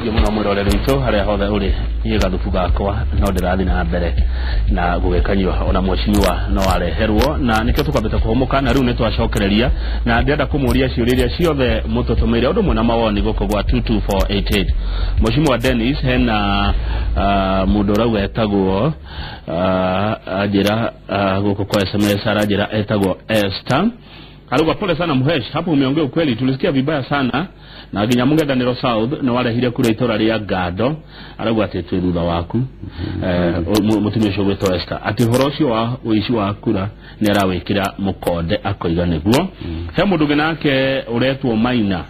thagio muno mwirorere witũ harĩa hothe ũrĩ niĩ gathubu gakwa no ndĩrathiĩ na mbere na gũgĩkanyua ona mwecimiwa no areherwo na nĩkĩo tũkwambĩte kũhũmũka na rĩu nĩ twacokereria na ndĩrenda kũmũria ciũria iria ciothe mũtũtũmĩire ũndũ ũmwe na mawoni gũkũ gwa 22488 Mwecimiwa Dennis hena mũndũ ũrauga etagwo anjĩra gũkũ kwa SMS aranjĩra etagwo Esther. Aruga pole sana Muhesh, hapo umeongea ukweli, tulisikia vibaya sana na nginya Mũng'ethanĩro South no warehire kura itora ria Gado. Aruga ati twi thutha waku mutumia ũcio gwĩtwo Esther ati horo ũcio wa ũici wa kura nĩ arawĩkĩra mũkonde akoiga nĩguo. He mũndũ ũngĩ nake ũretwo Maina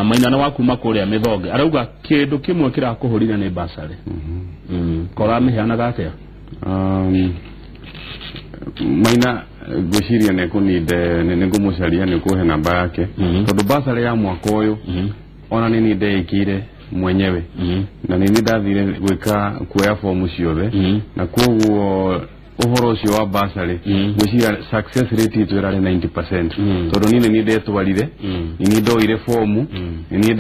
Maina na waku makũrĩa Mĩthonge arauga kĩndũ kĩmwe kĩrakũhũrire nĩ basarĩ kora mĩheanaga atĩa. Maina gwiciria nekuninde ningumucaria nikuhe namba yake tondu basarĩ ya mwaka uyu ona nini ndeikire mwenyewe na nini ndathire gwika kuoya fomu ciothe na koguo uhoro ucio wa basarĩ gwiciria success rate itu irari 90% tondu nini ndetwarire nini ndoire fomu nini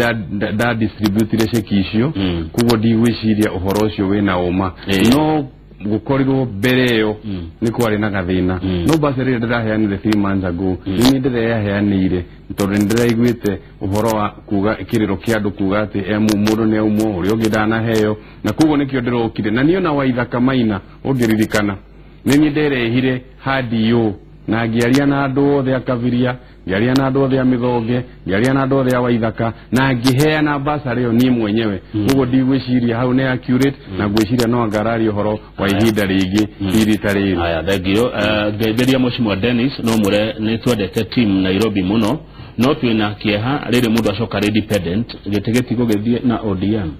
da distributire ceki icio koguo ndigwiciria uhoro ucio wina uma no gukorirwo mbere yo ni kwari na gathina no basarĩ ndiraheanire 3 months ago nini ndiraheanire tondu ndiraiguite uhoro wa kuga kiriro kia andu kuga ati mundu ne umwe uri ungi ndanaheo na koguo nikio ndirokire na niona Waithaka Maina ungiririkana nini nderehire hadi yo na ngiaria na andu othe akaviria ngiaria na andu othe a Mĩthonge ngiaria na andu othe a Waithaka na ngiheana basarĩ yo ni mwenyewe koguo ndigwiciria hau ni accurate na gwiciria no ngarari uhoro wa ihinda ringi irita riri. Aya thengio ngetheria Mwecimiwa Dennis no mure ni twendete team Nairobi muno no twina kieha riri mundu acoka independent gitigiti gugithie na ODM.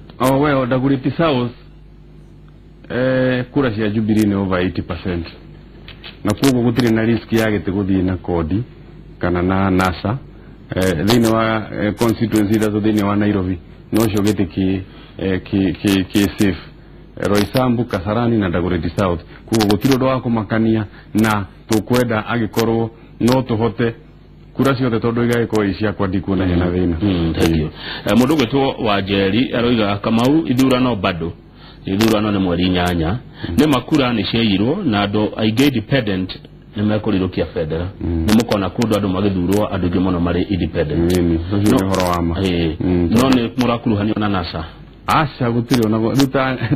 We Dagoretti South kura cia Jubilee ni over 80% na koguo gutire na risk ya gite guthie na kodi kana na NASA thini wa constituency da thini wa Nairobi no cio gite ki safe Roysambu Kasarani na Dagoretti South koguo gutire ndo wa kumakania na tukwenda agikorwo no tuhote kura ciothe tondu igaikorwo icia kwa ndikuona hena thina. Thank you. Mundu gwitwo wa Njeri aroiga Kamau ithurano bado ithurano ni mweri 8 ni makura ni ciairwo na andu aingĩ independent ni mekurirũkia federal ni mukona kundu andu magithurwo andu ngi muno mari independent no horo wama no ni murakuruhanio na NASA asha gutire ona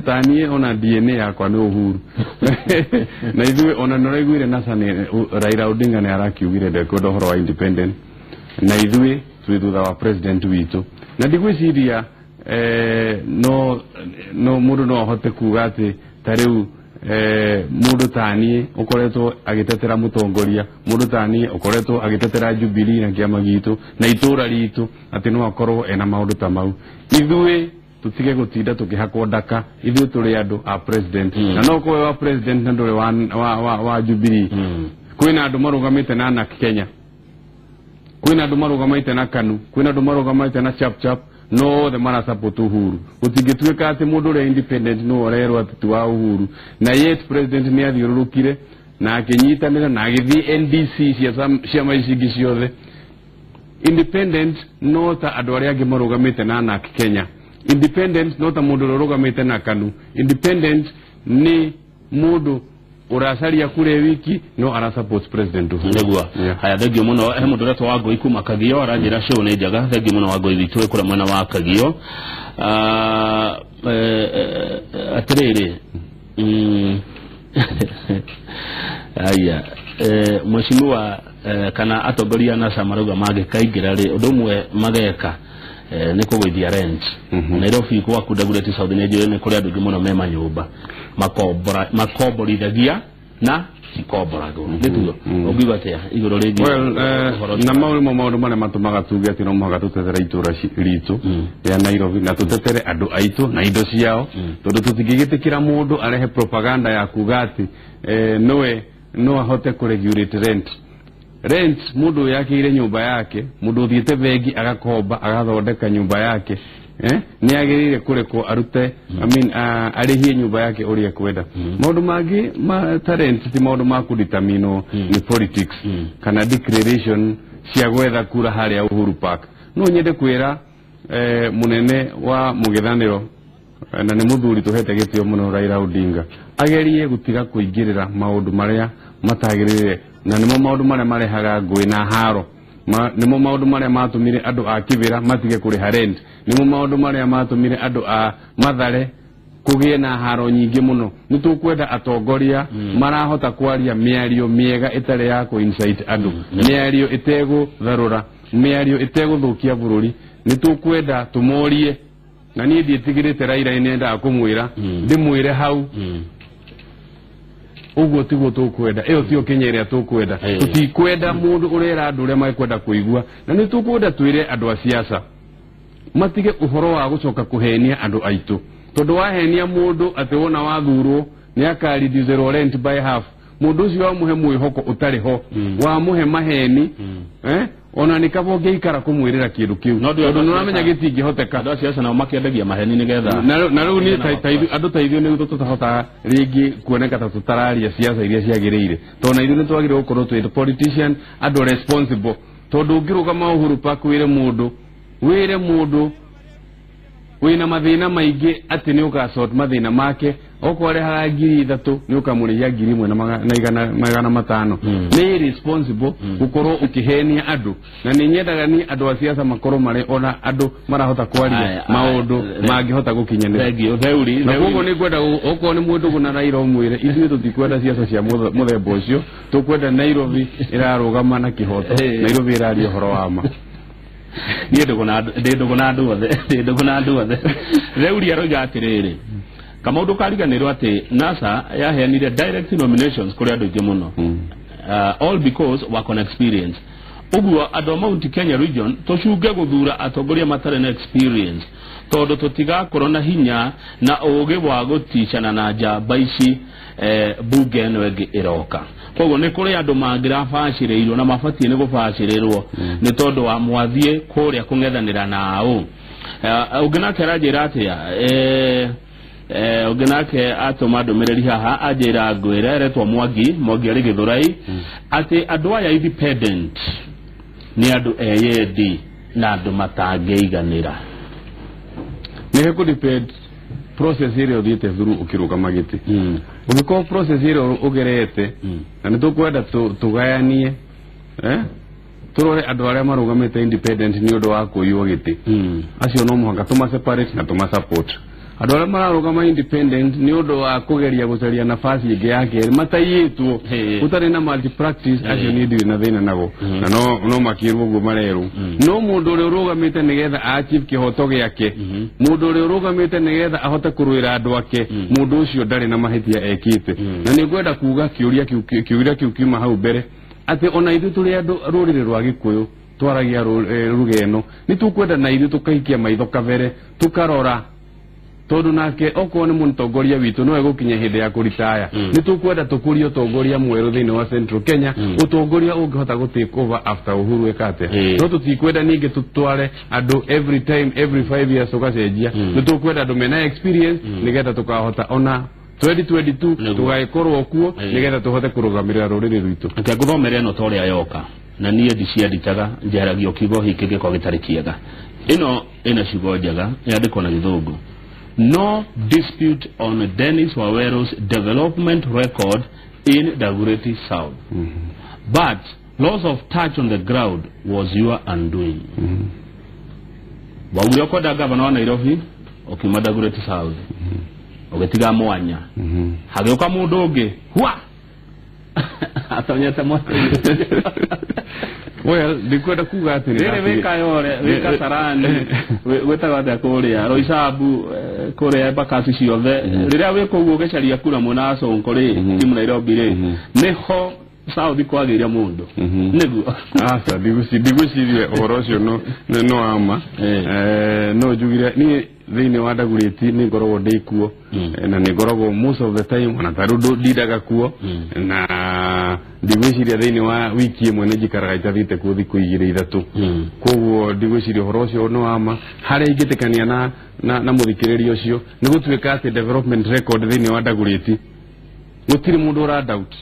tanie ona DNA yakwa ni Uhuru na ithuĩ ona noraiguire NASA ni Raila Odinga ni arakiugire ndekwenda horo wa independent na ithuĩ twi thutha wa president witu na ndigwiciria no mundu no ahote kuga ati tariu mundu tanie ukoretwo agitetera mutongoria mundu tanie ukoretwo agitetera Jubilee na kiama gitu na itura ritu ati no akorwo ena maundu ta mau ithuĩ tutige gutinda tukihakwo ndaka ithuĩ turi andu a president na no kowe wa president na nduri wa Jubilee kwina andu marugamite na ANAC Kenya kwina andu marugamite na KANU kwina andu marugamite na Chapchap no the mara support Uhuru utingituika ati mundu uri independent no orerwo ati tuwa Uhuru na yet president ni athiururukire na akinyitanira na agithii NDC cia maicingi ciothe independent no ta andu aria angi marugamite na ANAC Kenya independent no ta mundu urugamite na KANU independent ni mundu uracaria kure wiki no ara support president niguo. Haya thengio muno he mundu retwo wa Ngũi kuma Kagio aranjira cio ni njaga thengio muno wa Ngũi witu kura mwena wa Kagio atiriri aya Mwecimiwa kana atongoria na samaruga magikaingira ri undu mwe mageka ni kugwithia rent Nairobi kwa Dagoretti South ni kuri andu muno mema nyumba makomborithagia na cikomborago nituo ogiwa tia iguru rigi na maundu mane matumaga tuge ati no muhaka tutetera itura ritu ya Nairobi na tutetere andu aitu na indo ciao tondu tutingigitikira mundu arehe propaganda ya kuga ati no ahote kuregulate rent mundu yakire nyumba yake mundu thiete bengi agakomba agathondeka nyumba yake ni agirire kureko arute arihie nyumba yake uri kwenda maundu mangi ma talent ti maundu ma kudetermine ni politics kana declaration cia gwetha kura haria Uhuru Park no nyende kwira munene wa mugithaniro na ni muthuri tuhete gitio muno Raila Odinga agerie gutiga kuingirira maundu maria matagirire na nimo maundu maria marehaga ngui na haro nimo maundu maria matumire andu a Kibira matige kuriha rent nimo maundu maria matumire andu a Mathare kugie na haro nyingi muno nitukwenda atongoria marahota kwaria miario miega itare ya ku insight andu miario itego tharura miario itego thukia bururi nitukwenda tumorie na niĩ ndiĩtigĩrĩte Raila nenda akumwira ndimwire hau uguo tiguo tukwenda iyo tio Kenya ĩrĩa tukwenda tutikwenda mundu urera andu ũrĩa makwenda kuigua na nĩ tukwenda twire andu a siasa matige uhoro wa gucoka kuhenia andu aitu tondu wahenia mundu ati wona wathurwo ni akaridize rent by half mundu ucio wa muhe mwihoko utari ho wa muhe maheni ona nikabo ngeikara kumwirira kindu kiu tondu nuramenya gitingihoteka andu acio na makiendagia maheni nigetha na riu ni andu taithio ni tutahota ringi kuoneka ta tutararia siasa iria ciagiriire tondu ithu ni twagire gukorwo twi politician andu responsible tondu ngirugama Uhuru Park wire mundu wina mathina maingi ati ni ukasort mathina make okore ha 3,000 ni ukamurihia 1,500 ni responsible gukorwo ukihenia andu na ni nyendaga ni andu a siasa makorwo mari ona andu marahota kwaria maundu mangihota gukinyanira theuri na koguo ni kwenda okorwo ni mundu guna Raila umwire ithuĩ tutikwenda siasa cia muthemba ucio tukwenda Nairobi irarugama na kihoto Nairobi iraria horo wa ma nduguna andu othe theuri aroiga atiriri kamundu kariganirwo ati NASA yaheanire direct nominations kuri andu aingi muno all because work on experience uguo andu Mount Kenya region tucunge guthura atongoria matare na experience tondu tutigakorwo na hinya na ugi wa guticana na njamba ici bunge no ĩngĩ iroka koguo ni kuri andu mangirabacĩrĩirwo na mabatie ni gubacĩrĩrwo ni tondu wa mwathie kuria kung'ethanĩra nao unginake ranjĩra atia unginake atũma ndũmĩrĩri haha anjĩra ngwĩre retwo Mwangi arĩ Gĩthũrai ati andu aya independent ni andu eyendi na andu matangĩiganĩra ni hekudepend process ĩrĩa ũthiĩte through ukirugama gĩtĩ ũngĩkorwo process ĩrĩa ũgerete na nĩ tũkwenda tũgayanie turore andu aria marugamite independent ni undu wa kuywo giti acio no muhanga tuma separate na tuma support andu aria mararugama independent ni undu wa kugeria gucaria nafasi ingi yake matayitwo utari na multi practice acio ni ndiri na thina nago na no makirwo guo mareru no mundu uri urugamite nigetha achieve kihoto giake mundu uri urugamite nigetha ahote kurwira andu ake mundu ucio ndari na mahitia ekite na ni ngwenda kuuga kiuria kiu kiuma hau mbere ati ona ithu turi andu rurire rwa Gikuyu twaragia rugeno ni tukwenda na ithu tukahikia maitho kabere tukarora tondu nake okorwo ni mutongoria witu no egukinya hindi ya kuritaya ni tukwenda tukurio tongoria mweru thini wa Central Kenya utongoria ungihota gutake over after Uhuru ekate no tutikwenda ninge tutware andu every 5 years ugacenjia ni tukwenda andu mena experience nigetha tukahota ona 2022 tugaikorwo kuo nigetha tuhote kurugamirira ruriri rwitu ati nguthomere no toria yoka na nie ndiciandikaga njeragio kigo hiki giko gitari kiega ino ciugo njega yandikwo na Githungu no dispute on Dennis Waweru's development record in Dagoretti South but loss of touch on the ground was your undoing wauria kwa gavana wa Nairobi okima Dagoretti South ogetiga mwanya hageuka mundu ungi hwa atonyete moto well ndikwenda kuga ati rere weka yore weka sarani wetaga nda kuria Roysambu kuria bakasi ciothe riria weka uguo gecaria kura muna Sonkori timu Nairobi ri niho South kwagiria mundu niguo asa digucirie uhoro ucio no ama no njugire ni thini wa Dagoretti ni ngoragwo ndikuo na ni ngoragwo most of the time ona tarudo ndidaga kuo na ndigwiciria thini wa wiki imwe ni njikaraga itathite kuo thiku 2-3 koguo ndigwiciria uhoro ucio no ama haria ingitikania na muthikiriria ucio ni gutuika ati development record thini wa Dagoretti gutiri mundu ura doubt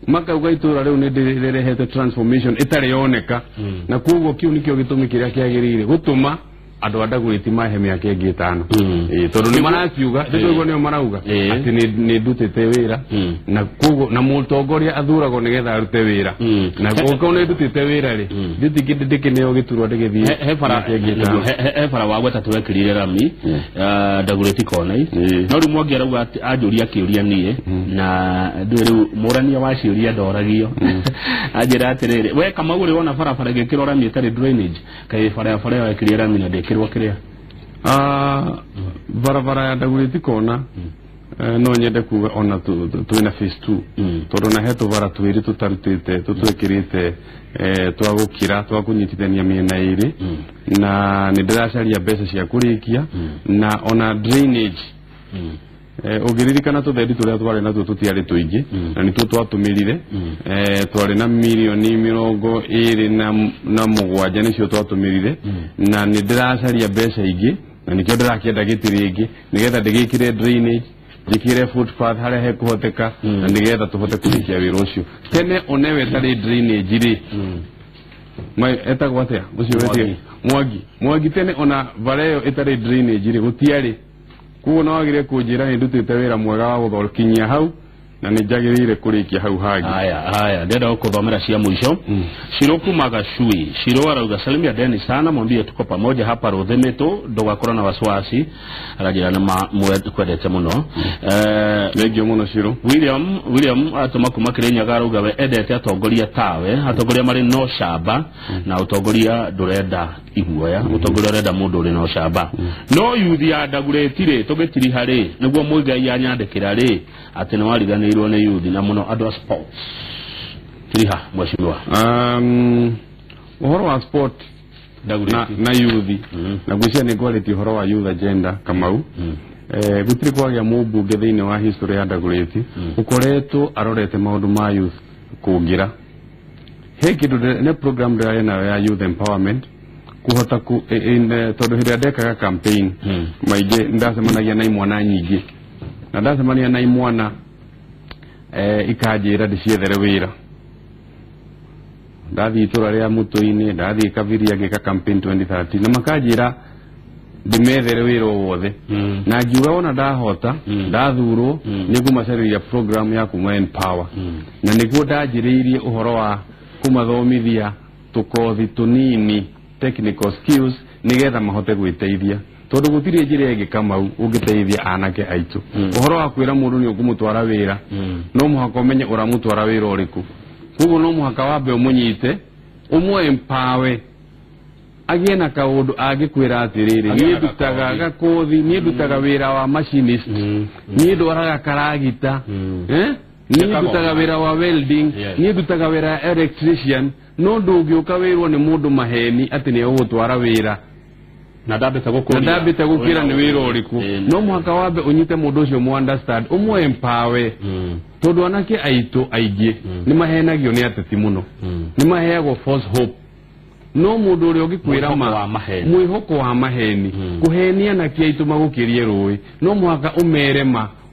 makauga itura riu ni ndirehete transformation itari yoneka na koguo kiu nikio gitumi kiria kiagirire gutuma ando Ndagũrĩti mahe mĩaka ĩngĩ 5 tondu ni marakiuga tũtũigua nĩo marauga ati ni ndutĩte wĩra na koguo na mũtongoria athuragwo nĩgetha arute wĩra na koguo nĩ ndutĩte wĩra rĩ ndĩkĩneo gĩturwa ndĩgĩthiĩ he bara wa gweta twekĩrire rami Ndagũrĩti Cornei no rĩu Mwangi arauga anjũria kĩũria niĩ na rĩu mũrania wa ciũria ndoragio anjĩra atĩrĩrĩ we Kamau ũrĩ wona barabara ĩgĩkĩrwo rami ĩtarĩ drainage kaĩ barabara wekĩrire rami na ndĩkĩrwo kĩrĩa barabara ya Ndagũrĩti Corner no nyende kuga ona twina phase 2 tondu na hetu bara twiri tutarutite tutwekirite twagukira twakunyitithania miena iri na nindiracaria mbeca cia kurikia na ona drainage ugiririkana tuthendi turia twari natuo tutiari tuingi na nituo twatumirire twari na milioni 27 nicio twatumirire na nindiracaria mbeca ingi na nikio ndirakienda gitiri ingi nigetha ndigikire drainage jikire footpath haria hekuhoteka na nigetha tuhote kurikia wira ucio tene onewe tari drainage ri mai etagwo atia ucio wetie Mwangi tene ona vareo itari drainage ri gutiari kuo no agire kunjira ni ndutite wira mwega wa guthokinyia hau na nijagirire kurikia hau hagi haya ndenda gukuthomera cia mwisho Shiro kumaga shui Shiro arauga salimia Deni sana mwambie tuko pamoja hapa Ruthimeto ndugakora na wasiwasi arajira na kwendete muno legio muno Shiro William atuma kuma Kirinyaga arauga we endete atongoria tawe atongoria mari no shamba na utongoria ndurenda iguoya utongoria urenda mundu uri no shamba no yuthi ya Ndagũrĩti ri tugitiri hari niguo Muigai anyandikira ri ati no ariganirwo ni yuthi na muno andũ a sports kiriha mwashimwa uhoro wa sport na yuthi na gucia ni quality uhoro wa youth agenda Kamau gutiri kwagia mũmbunge thiini wa history ya Ndagũrĩti ukoretwo arorete maundu ma youth kungira he kindu ne program ya youth empowerment kuhota ku tondu hiria ndekaga campaign maige ndacemanagia na imwana nyingi na ndacemania na imwana ikajira ndiciethere wira ndathi itura ria Mutoini ndathi Kaviria ngika campaign 2013 na makajira ndimethere wira wothe na ngiuga ona ndahota ndathurwo nigumacereria program ya kuma empower na niguo ndajiriirie uhoro wa kumathomithia tukothi tunini technical skills nigetha mahote gwiteithia tondu gutiri njira ingi Kamau ungiteithia anake aitu uhoro wa kwira mundu ni ukumutwara wira no muhaka umenye uramutwara wira uriku kugo no muhaka wambe umunyite umwe empower agie na kaundu agikwira atiriri ni ndutaga gakothi ni ndutaga wira wa machinist ni ndwaraga karagita ni ndutaga wira wa welding ni ndutaga wira wa electrician no ndungiuka wirwo ni mundu maheni ati ni ugutwara wira na ndabita gukira ni wira uriku no muhaka wambe unyite mundu ucio mu understand umwe empower tondu anake aitu aingi ni mahenagio ni ateti muno ni maheagwo false hope no mundu uri ugikwira mwihoko wa maheni kuhenia na kiaitu magukirie rui no muhaka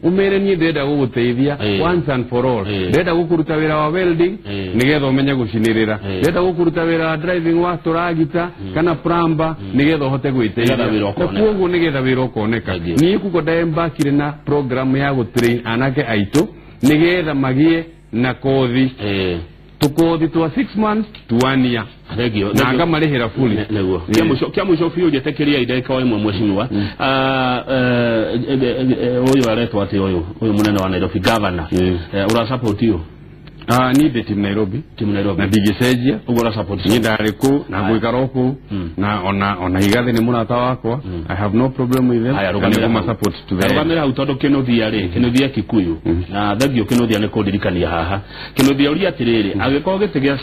umere ni ndenda guguteithia once and for all ndenda gukuruta wira wa welding nigetha umenye gucinirira ndenda gukuruta wira wa driving wa turagita kana plumber nigetha uhote gwiteithia na kuoguo nigetha wira ukoneka ni kuko ndaembakire na program ya gutrain anake aitu nigetha magie na kothi tukothi twa 6 months to 1 year na kama rehera fully kia mwisho fiu jetekeria ideka wa mweshimiwa oyo aletwa ati oyo munene wa Nairobi governor ura support you ni de team Nairobi na digisejia ugora support ni ndariku na guikaroko na ona igathi ni murata wakwa I have no problem with them and support to them rugamira utondo kinothia ri kinothia Kikuyu na thagio kinothia ne kodirikania haha kinothia uri atiriri agiko gitigia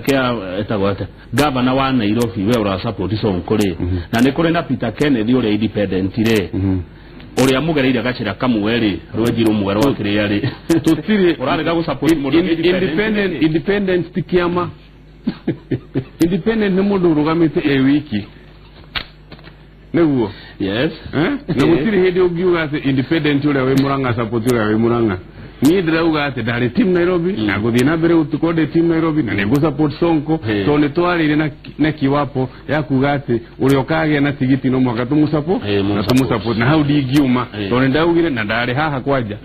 kia etagwate governor wa Nairobi we ura support Sonko ri na ni kuri na Peter Kennedy uri independent ri uri amugereire gacira kamweri rwejiro mugaro wakiria ri tutiri urarega gu support mundu independent tikiama independent ni mundu rugamite wiki neguo yes na gutiri hindi ugiuga ati independent uri we Murang'a support uri we Murang'a ni ndirauga ati ndari team Nairobi na guthii na mbere utukode team Nairobi na nego support Sonko to ni twarire na kiwapo ya kuga ati uri okage na tigiti no mwaka tumusupport na tumusupport na hau dingiuma to ni ndaugire na ndari haha kwaja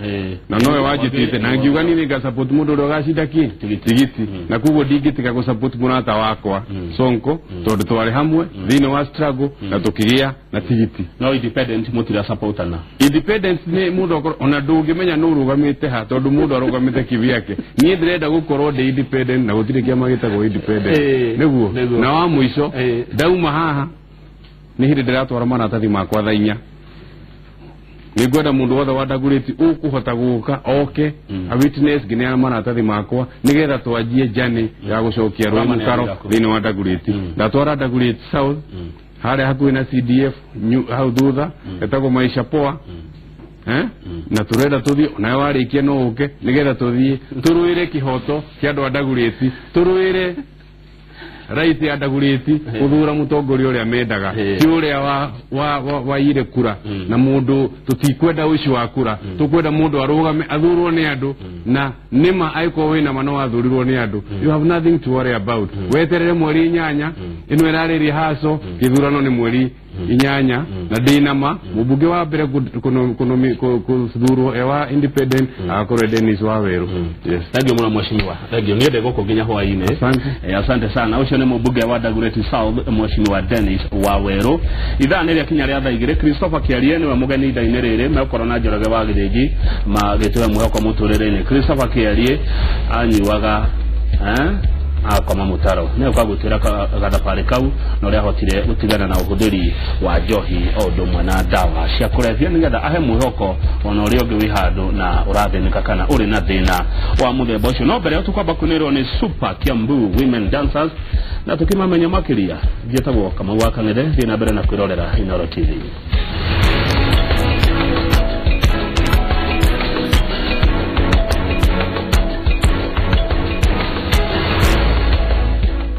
na nowe wajitite na ngiuga ni nga support mundu rogacida ki tigiti na kugo digitika go support munata wakwa Sonko to twari hamwe thine wa struggle na tukigia na tigiti no independent mutira supportana independence ni mundu ona ndungimenya no rugamite ha tondu mundu arugamite kivyake ni ndirenda gukorwo de independent na gutire kiama gitagwo independent niguo na wa muico ndauma haha ni hindi ndiratwara maratathi makwa thainya ni gwenda mundu wothe wadaguriti ukuhota guka oke a witness ginya maratathi makwa nigetha twanjie jani ya gucokia rwa karo thini wadaguriti ndatwara daguriti south hare hakuhi na CDF hau thutha etagwo maisha poa na turenda tuthie na warikia no uke nigetha tuthie turuire kihoto kia andu adaguriti turuire raisi ya daguriti uthura mutongoria uria mendaga ti uria wa ire kura na mundu tutikwenda uici wa kura tukwenda mundu arugame athurwo ni andu na nima aiko wina mano athurirwo ni andu you have nothing to worry about weterere mweri 8 ino irariri haso githurano ni mweri 8 na dinama mubunge wa mbere kuthurwo ewa independent akore Dennis Waweru yes thank you mwana mheshimiwa thank you niende goko ginya hwaine asante sana ucio ni mubunge wa Dagoretti South mheshimiwa Dennis Waweru ithane ria kinya ria thaigire Christopher Kiarie ni wa mugeni ida-ini riri mekoro na Njoroge wa Githigi magitwe mwako muturire-ini Christopher Kiarie anyiwaga akoma mutaro ne kwagutira gathabari kau no ria hotire gutigana na uhuthiri wa njohi odumwe na dawa cia kurevia nigetha ahe mwihoko ona uri ungi wi handu na urathinika kana uri na thina wa muthemba ucio no mbere tukwamba kunirwo ni Super Kiambu Women Dancers na tukimamenya makiria gietagwo kama wakang'ethe thina mbere na kwirorera Inooro TV.